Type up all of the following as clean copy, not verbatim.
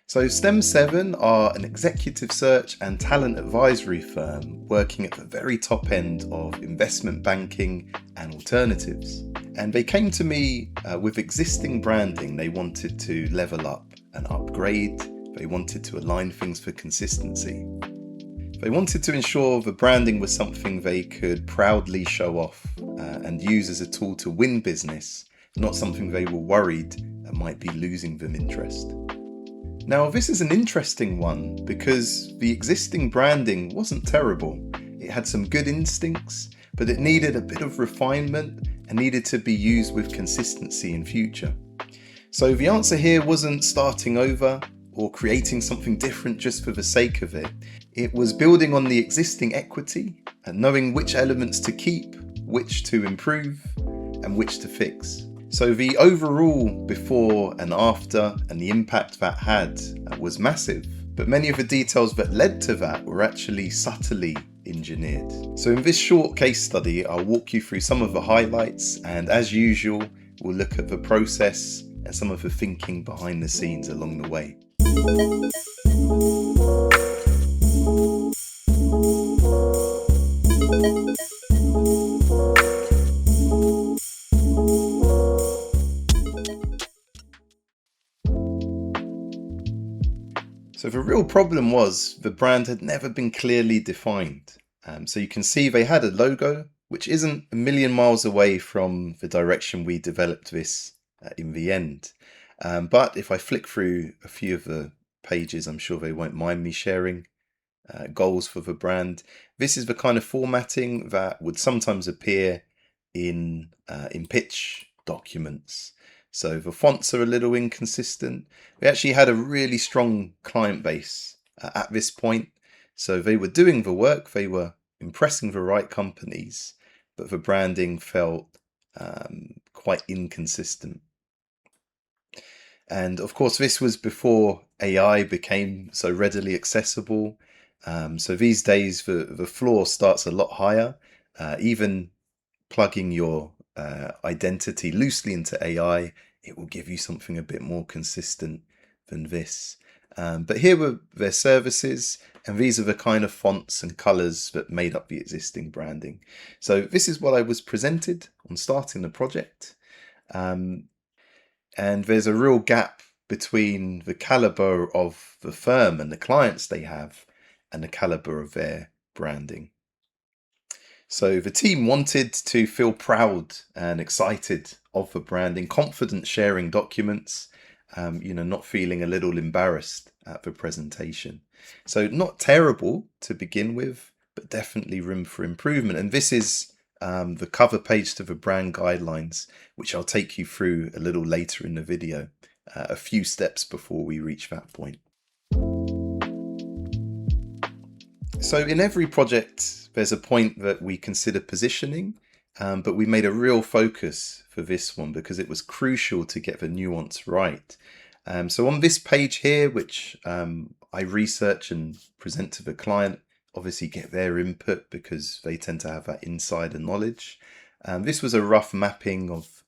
So STEM7 are an executive search and talent advisory firm working at the very top end of investment banking and alternatives. And they came to me with existing branding. They wanted to level up and upgrade. They wanted to align things for consistency. They wanted to ensure the branding was something they could proudly show off and use as a tool to win business, not something they were worried might be losing them interest. Now, this is an interesting one because the existing branding wasn't terrible. It had some good instincts, but it needed a bit of refinement and needed to be used with consistency in future. So the answer here wasn't starting over or creating something different just for the sake of it. It was building on the existing equity and knowing which elements to keep, which to improve, and which to fix. So the overall before and after and the impact that had was massive, but many of the details that led to that were actually subtly engineered. So in this short case study, I'll walk you through some of the highlights, and as usual, we'll look at the process and some of the thinking behind the scenes along the way. So the real problem was the brand had never been clearly defined. So you can see they had a logo, which isn't a million miles away from the direction we developed this in the end. But if I flick through a few of the pages, I'm sure they won't mind me sharing goals for the brand. This is the kind of formatting that would sometimes appear in pitch documents. So the fonts are a little inconsistent. We actually had a really strong client base at this point. So they were doing the work, they were impressing the right companies, but the branding felt quite inconsistent. And of course, this was before AI became so readily accessible. So these days, the floor starts a lot higher. Even plugging your identity loosely into AI, it will give you something a bit more consistent than this. But here were their services, and these are the kind of fonts and colors that made up the existing branding. So this is what I was presented on starting the project. And there's a real gap between the caliber of the firm and the clients they have and the caliber of their branding. So the team wanted to feel proud and excited of the branding, confident sharing documents, not feeling a little embarrassed at the presentation. So not terrible to begin with, but definitely room for improvement. And this is the cover page to the brand guidelines, which I'll take you through a little later in the video, a few steps before we reach that point. So in every project, there's a point that we consider positioning, but we made a real focus for this one because it was crucial to get the nuance right. So on this page here, which I research and present to the client, obviously get their input because they tend to have that insider knowledge. This was a rough mapping of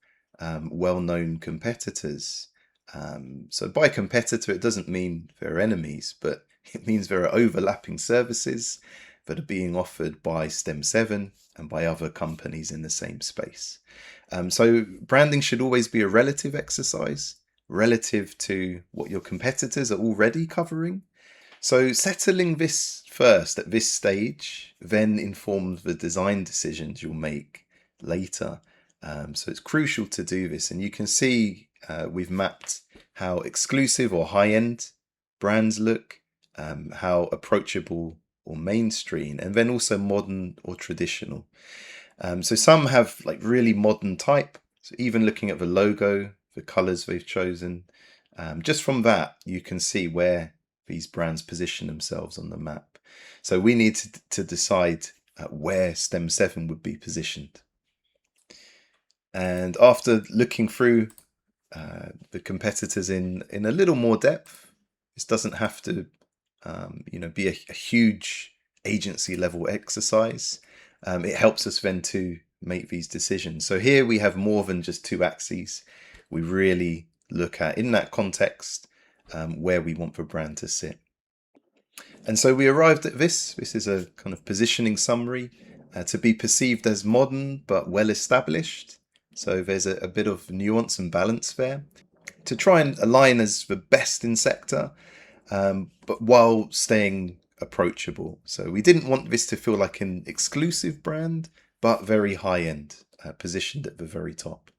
well-known competitors. So by competitor, it doesn't mean they're enemies, but it means there are overlapping services that are being offered by STEM7 and by other companies in the same space. So branding should always be a relative exercise, relative to what your competitors are already covering. So settling this first at this stage then informs the design decisions you'll make later. So it's crucial to do this. And you can see we've mapped how exclusive or high-end brands look, how approachable or mainstream, and then also modern or traditional. So some have like really modern type. So even looking at the logo, the colors they've chosen, just from that, you can see where these brands position themselves on the map. So we need to decide where STEM7 would be positioned. And after looking through the competitors in a little more depth, this doesn't have to be a huge agency level exercise. It helps us then to make these decisions. So here we have more than just two axes. We really look at, in that context, where we want the brand to sit. And so we arrived at this. This is a kind of positioning summary to be perceived as modern but well established. So there's a bit of nuance and balance there. To try and align as the best in sector, but while staying approachable. So we didn't want this to feel like an exclusive brand, but very high end, positioned at the very top.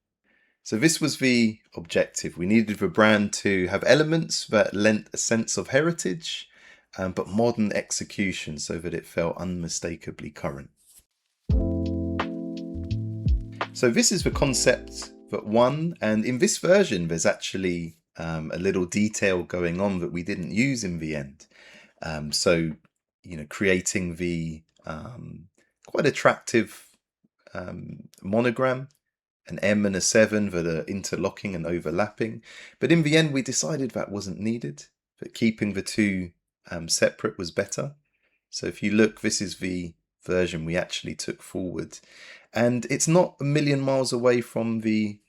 So this was the objective. We needed the brand to have elements that lent a sense of heritage, but modern execution so that it felt unmistakably current. So this is the concept that won, and in this version there's actually a little detail going on that we didn't use in the end. So, creating the quite attractive monogram, an M and a 7 that are interlocking and overlapping. But in the end, we decided that wasn't needed, that keeping the two separate was better. So if you look, this is the version we actually took forward. And it's not a million miles away from the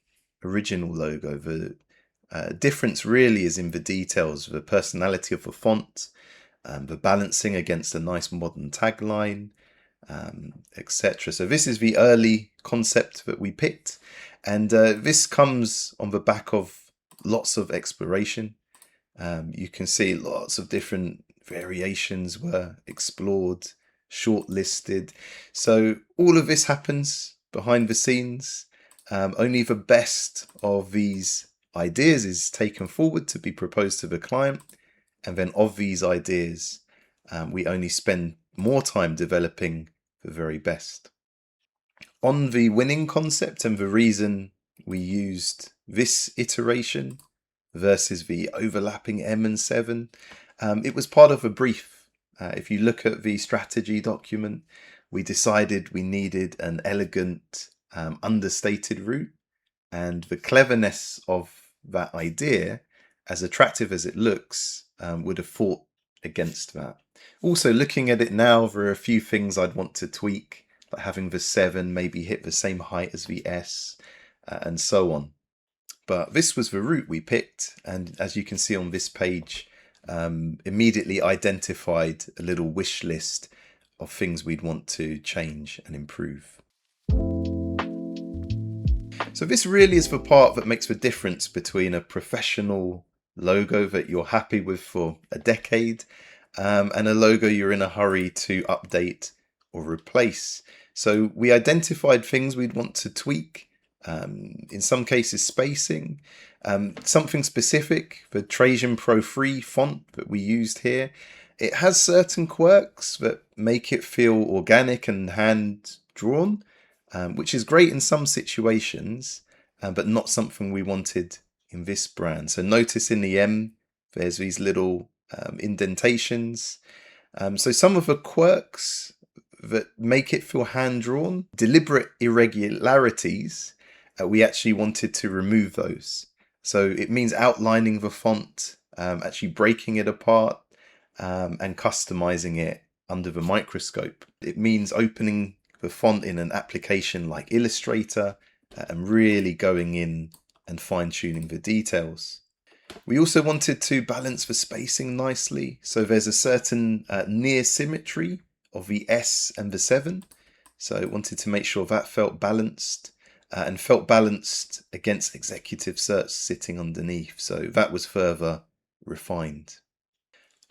original logo. The difference really is in the details, the personality of the font, the balancing against a nice modern tagline, etc. So this is the early concept that we picked, and this comes on the back of lots of exploration. You can see lots of different variations were explored, shortlisted. So all of this happens behind the scenes. Only the best of these ideas is taken forward to be proposed to the client, and then of these ideas, we only spend more time developing the very best. On the winning concept and the reason we used this iteration versus the overlapping M and 7, it was part of a brief. If you look at the strategy document, we decided we needed an elegant, understated route, and the cleverness of that idea, as attractive as it looks, would have fought against that. Also, looking at it now, there are a few things I'd want to tweak, like having the 7 maybe hit the same height as the S, and so on. But this was the route we picked, and as you can see on this page, immediately identified a little wish list of things we'd want to change and improve. So this really is the part that makes the difference between a professional logo that you're happy with for a decade and a logo you're in a hurry to update or replace. So we identified things we'd want to tweak, in some cases spacing, something specific, the Trajan Pro Free font that we used here. It has certain quirks that make it feel organic and hand-drawn, which is great in some situations, but not something we wanted in this brand. So notice in the M, there's these little indentations. So some of the quirks that make it feel hand-drawn, deliberate irregularities, we actually wanted to remove those. So it means outlining the font, actually breaking it apart, and customizing it under the microscope. It means opening the font in an application like Illustrator and really going in and fine-tuning the details. We also wanted to balance the spacing nicely, so there's a certain near symmetry of the S and the 7, so I wanted to make sure that felt balanced, and felt balanced against executive search sitting underneath, so that was further refined.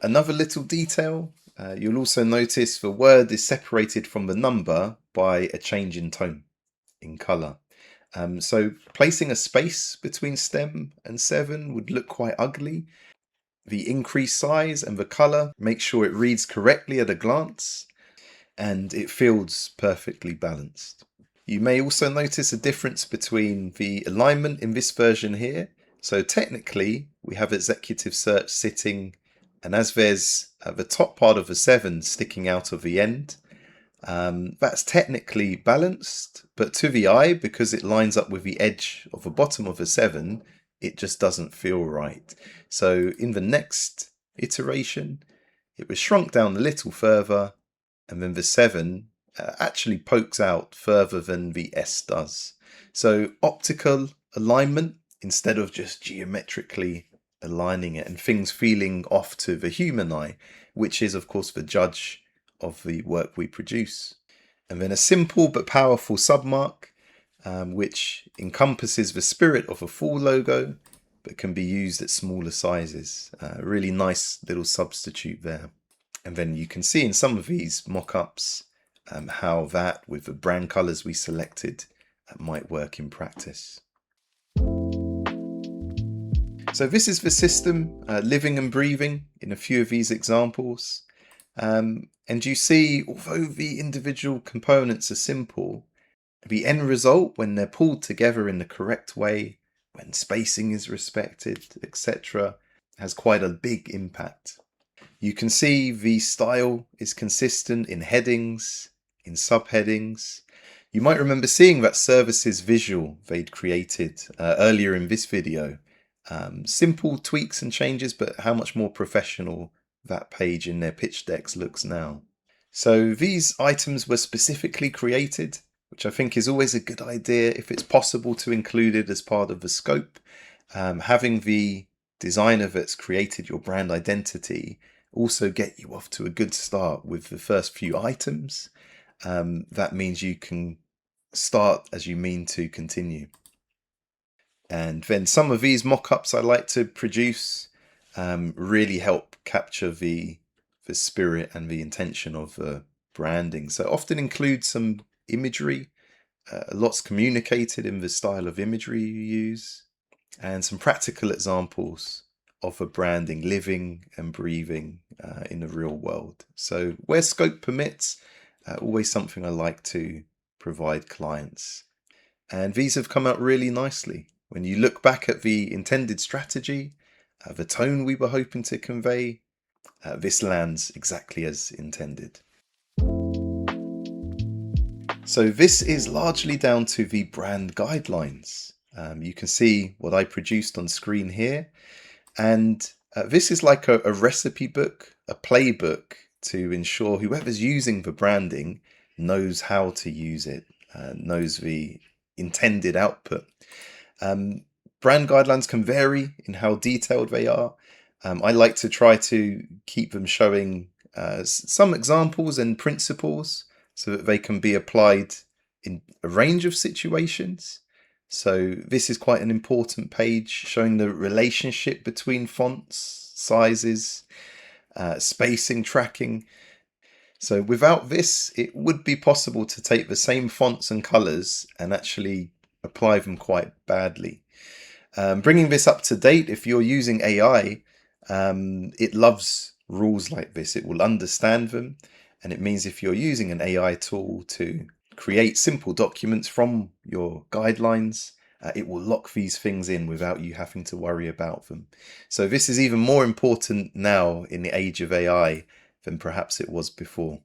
Another little detail, you'll also notice the word is separated from the number by a change in tone, in colour. So placing a space between stem and 7 would look quite ugly. The increased size and the colour make sure it reads correctly at a glance, and it feels perfectly balanced. You may also notice a difference between the alignment in this version here. So technically, we have executive search sitting, and as there's the top part of the 7 sticking out of the end, that's technically balanced, but to the eye, because it lines up with the edge of the bottom of the 7, it just doesn't feel right. So in the next iteration, it was shrunk down a little further, and then the 7 actually pokes out further than the S does. So optical alignment instead of just geometrically aligning it, and things feeling off to the human eye, which is, of course, the judge of the work we produce. And then a simple but powerful submark, which encompasses the spirit of a full logo, but can be used at smaller sizes. A really nice little substitute there. And then you can see in some of these mock-ups how that, with the brand colors we selected, might work in practice. So this is the system living and breathing in a few of these examples. And you see, although the individual components are simple, the end result, when they're pulled together in the correct way, when spacing is respected, etc., has quite a big impact. You can see the style is consistent in headings, in subheadings. You might remember seeing that services visual they'd created earlier in this video. Simple tweaks and changes, but how much more professional that page in their pitch decks looks now. So these items were specifically created, which I think is always a good idea if it's possible to include it as part of the scope. Having the designer that's created your brand identity also get you off to a good start with the first few items. That means you can start as you mean to continue. And then some of these mock-ups I like to produce really help capture the spirit and the intention of branding. So often include some imagery. Lots communicated in the style of imagery you use, and some practical examples of a branding living and breathing in the real world. So where scope permits, always something I like to provide clients. And these have come out really nicely. When you look back at the intended strategy, the tone we were hoping to convey, this lands exactly as intended. So this is largely down to the brand guidelines. You can see what I produced on screen here. And this is like a recipe book, a playbook to ensure whoever's using the branding knows how to use it, knows the intended output. Brand guidelines can vary in how detailed they are. I like to try to keep them showing some examples and principles so that they can be applied in a range of situations. So this is quite an important page showing the relationship between fonts, sizes, spacing, tracking. So without this, it would be possible to take the same fonts and colors and actually apply them quite badly. Bringing this up to date, if you're using AI, it loves rules like this. It will understand them. And it means if you're using an AI tool to create simple documents from your guidelines, it will lock these things in without you having to worry about them. So this is even more important now in the age of AI than perhaps it was before.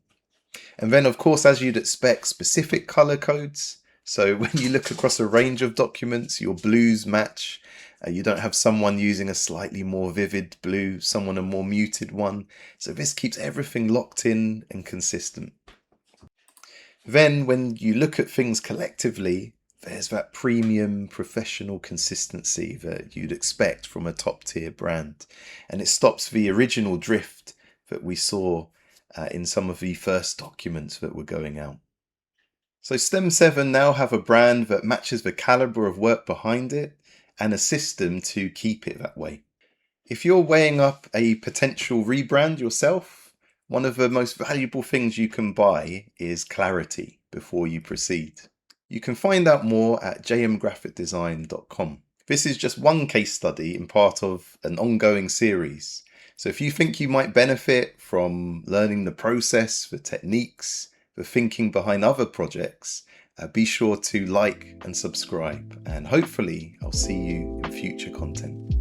And then, of course, as you'd expect, specific color codes. So when you look across a range of documents, your blues match. You don't have someone using a slightly more vivid blue, someone a more muted one. So this keeps everything locked in and consistent. Then when you look at things collectively, there's that premium professional consistency that you'd expect from a top tier brand. And it stops the original drift that we saw in some of the first documents that were going out. So STEM 7 now have a brand that matches the caliber of work behind it and a system to keep it that way. If you're weighing up a potential rebrand yourself, one of the most valuable things you can buy is clarity before you proceed. You can find out more at jmgraphicdesign.com. This is just one case study in part of an ongoing series. So if you think you might benefit from learning the process, the techniques, the thinking behind other projects, be sure to like and subscribe, and hopefully I'll see you in future content.